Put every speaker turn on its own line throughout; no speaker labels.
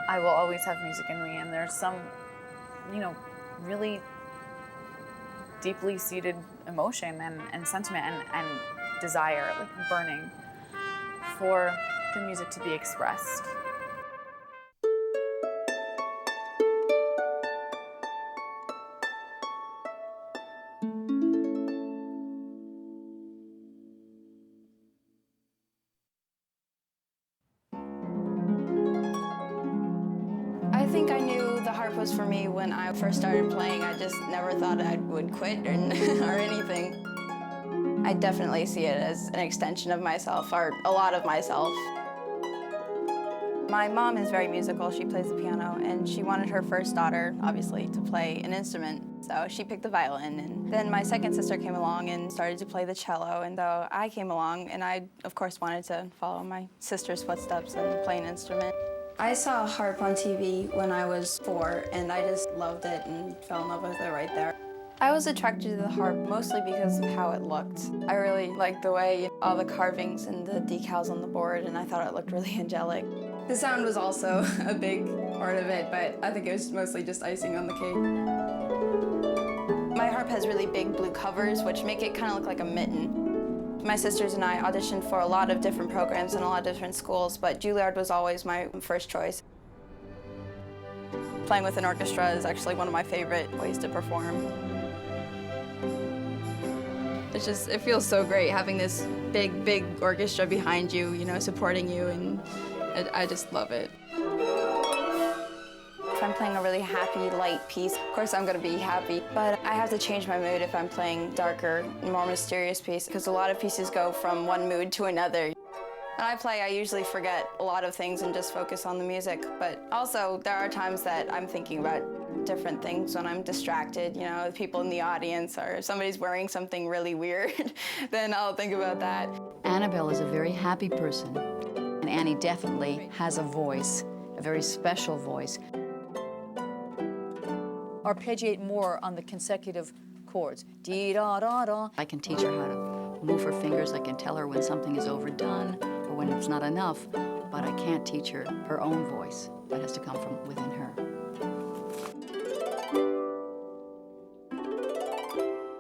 I will always have music in me, and there's some, really deeply seated emotion and sentiment and desire, like burning, for the music to be expressed.
I think I knew the harp was for me when I first started playing. I just never thought I would quit or anything. I definitely see it as an extension of myself, or a lot of myself. My mom is very musical. She plays the piano, and she wanted her first daughter, obviously, to play an instrument. So she picked the violin, and then my second sister came along and started to play the cello, and though I came along, and I, of course, wanted to follow my sister's footsteps and play an instrument. I saw a harp on TV when I was 4, and I just loved it and fell in love with it right there. I was attracted to the harp mostly because of how it looked. I really liked the way all the carvings and the decals on the board, and I thought it looked really angelic. The sound was also a big part of it, but I think it was mostly just icing on the cake. My harp has really big blue covers, which make it kind of look like a mitten. My sisters and I auditioned for a lot of different programs in a lot of different schools, but Juilliard was always my first choice. Playing with an orchestra is actually one of my favorite ways to perform. It feels so great having this big orchestra behind you, supporting you, and I just love it. If I'm playing a really happy, light piece, of course I'm going to be happy, but I have to change my mood if I'm playing darker, more mysterious piece, because a lot of pieces go from one mood to another. When I play, I usually forget a lot of things and just focus on the music, but also there are times that I'm thinking about different things when I'm distracted, people in the audience, or if somebody's wearing something really weird, then I'll think about that.
Annabelle is a very happy person, and Annie definitely has a voice, a very special voice. Arpeggiate more on the consecutive chords. Dee-da-da-da. I can teach her how to move her fingers. I can tell her when something is overdone or when it's not enough, but I can't teach her her own voice. That has to come from within her.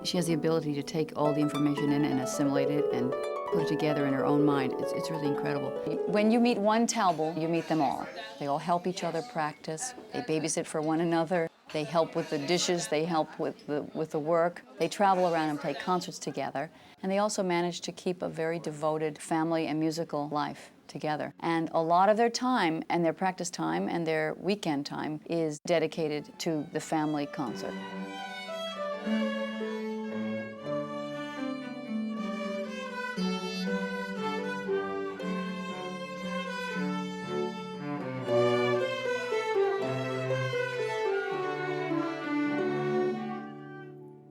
She has the ability to take all the information in and assimilate it and put it together in her own mind. It's really incredible. When you meet one Talbot, you meet them all. They all help each other practice. They babysit for one another. They help with the dishes. They help with the work. They travel around and play concerts together. And they also manage to keep a very devoted family and musical life together. And a lot of their time and their practice time and their weekend time is dedicated to the family concert.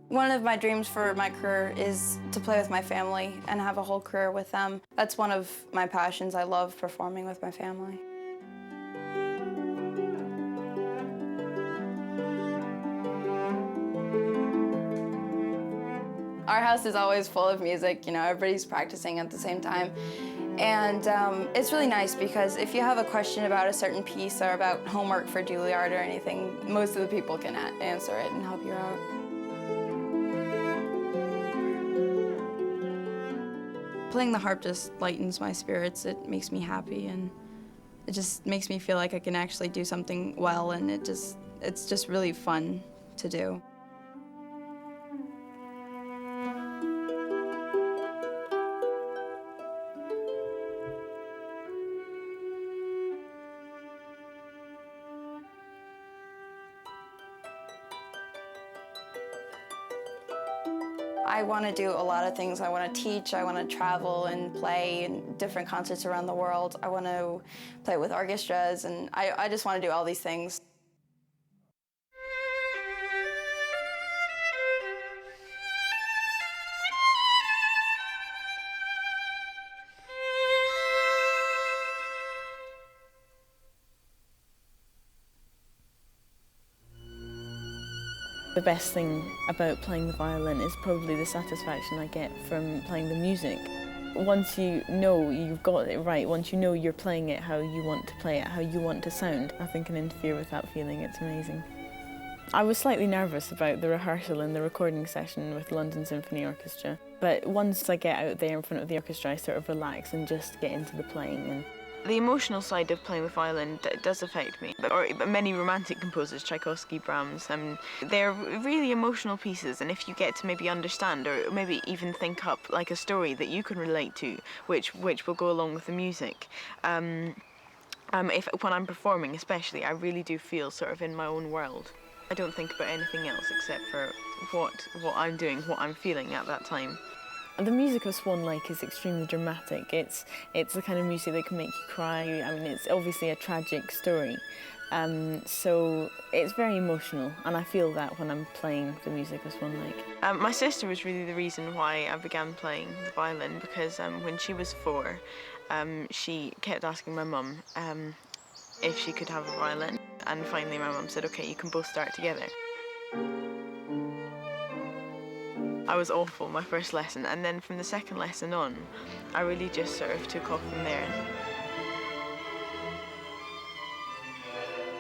One of my dreams for my career is to play with my family and have a whole career with them. That's one of my passions. I love performing with my family. Our house is always full of music, everybody's practicing at the same time. And it's really nice because if you have a question about a certain piece or about homework for Juilliard or anything, most of the people can answer it and help you out. Playing the harp just lightens my spirits. It makes me happy, and it just makes me feel like I can actually do something well, and it's just really fun to do. I want to do a lot of things. I want to teach, I want to travel and play in different concerts around the world. I want to play with orchestras, and I just want to do all these things.
The best thing about playing the violin is probably the satisfaction I get from playing the music. Once you know you've got it right, once you know you're playing it how you want to play it, how you want to sound, nothing can interfere with that feeling. It's amazing. I was slightly nervous about the rehearsal and the recording session with London Symphony Orchestra, but once I get out there in front of the orchestra, I sort of relax and just get into the playing. And the emotional side of playing the violin does affect me. But many romantic composers, Tchaikovsky, Brahms, they're really emotional pieces, and if you get to maybe understand or maybe even think up like a story that you can relate to, which will go along with the music, when I'm performing especially, I really do feel sort of in my own world. I don't think about anything else except for what I'm doing, what I'm feeling at that time. The music of Swan Lake is extremely dramatic. It's the kind of music that can make you cry. I mean, it's obviously a tragic story, so it's very emotional, and I feel that when I'm playing the music of Swan Lake. My sister was really the reason why I began playing the violin, because when she was 4, she kept asking my mum if she could have a violin, and finally my mum said, okay, you can both start together. I was awful my first lesson, and then from the second lesson on, I really just sort of took off from there.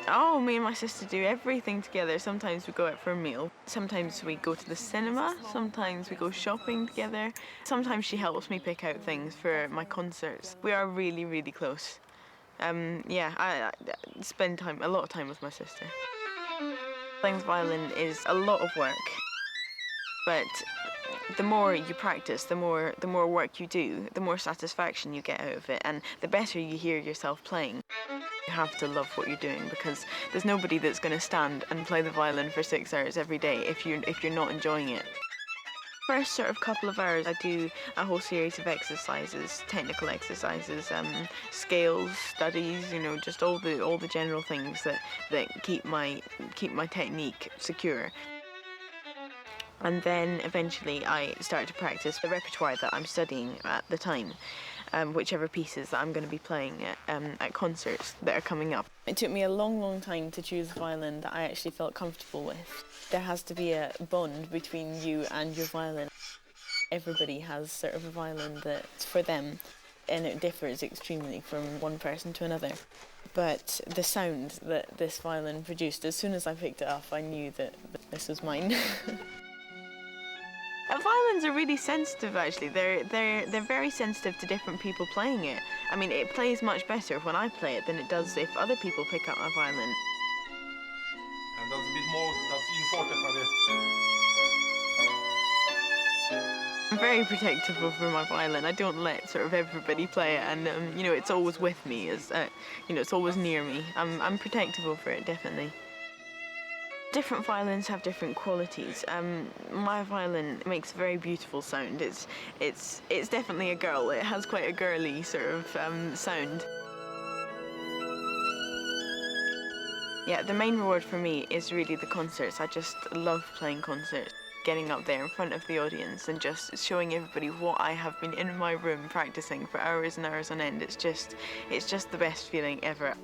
Oh, me and my sister do everything together. Sometimes we go out for a meal. Sometimes we go to the cinema. Sometimes we go shopping together. Sometimes she helps me pick out things for my concerts. We are really, really close. Yeah, I spend a lot of time with my sister. Playing the violin is a lot of work, but the more you practice, the more work you do, the more satisfaction you get out of it, and the better you hear yourself playing. You have to love what you're doing, because there's nobody that's going to stand and play the violin for 6 hours every day if you're not enjoying it. First sort of couple of hours, I do a whole series of exercises, technical exercises, scales, studies, you know, just all the general things that keep my technique secure. And then eventually I start to practice the repertoire that I'm studying at the time, whichever pieces that I'm going to be playing at concerts that are coming up. It took me a long, long time to choose a violin that I actually felt comfortable with. There has to be a bond between you and your violin. Everybody has sort of a violin that's for them, and it differs extremely from one person to another. But the sound that this violin produced, as soon as I picked it up, I knew that this was mine. Violins are really sensitive, actually. They're very sensitive to different people playing it. I mean, it plays much better when I play it than it does if other people pick up my violin.
And that's a bit more, that's in forte.
I'm very protective over my violin. I don't let sort of everybody play it, and you know, it's always with me. You know, it's always near me. I'm protective over it, definitely. Different violins have different qualities. My violin makes a very beautiful sound. It's definitely a girl. It has quite a girly sort of sound. Yeah, the main reward for me is really the concerts. I just love playing concerts. Getting up there in front of the audience and just showing everybody what I have been in my room practicing for hours and hours on end. It's just the best feeling ever.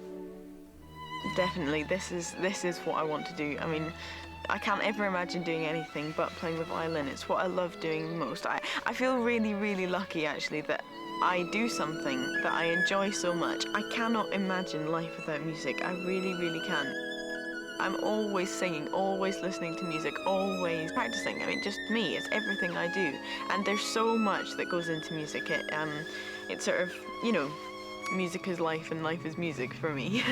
Definitely, this is what I want to do. I mean, I can't ever imagine doing anything but playing the violin. It's what I love doing most. I feel really, really lucky, actually, that I do something that I enjoy so much. I cannot imagine life without music. I really, really can't. I'm always singing, always listening to music, always practicing. I mean, just me, it's everything I do. And there's so much that goes into music. It's sort of, you know, music is life and life is music for me.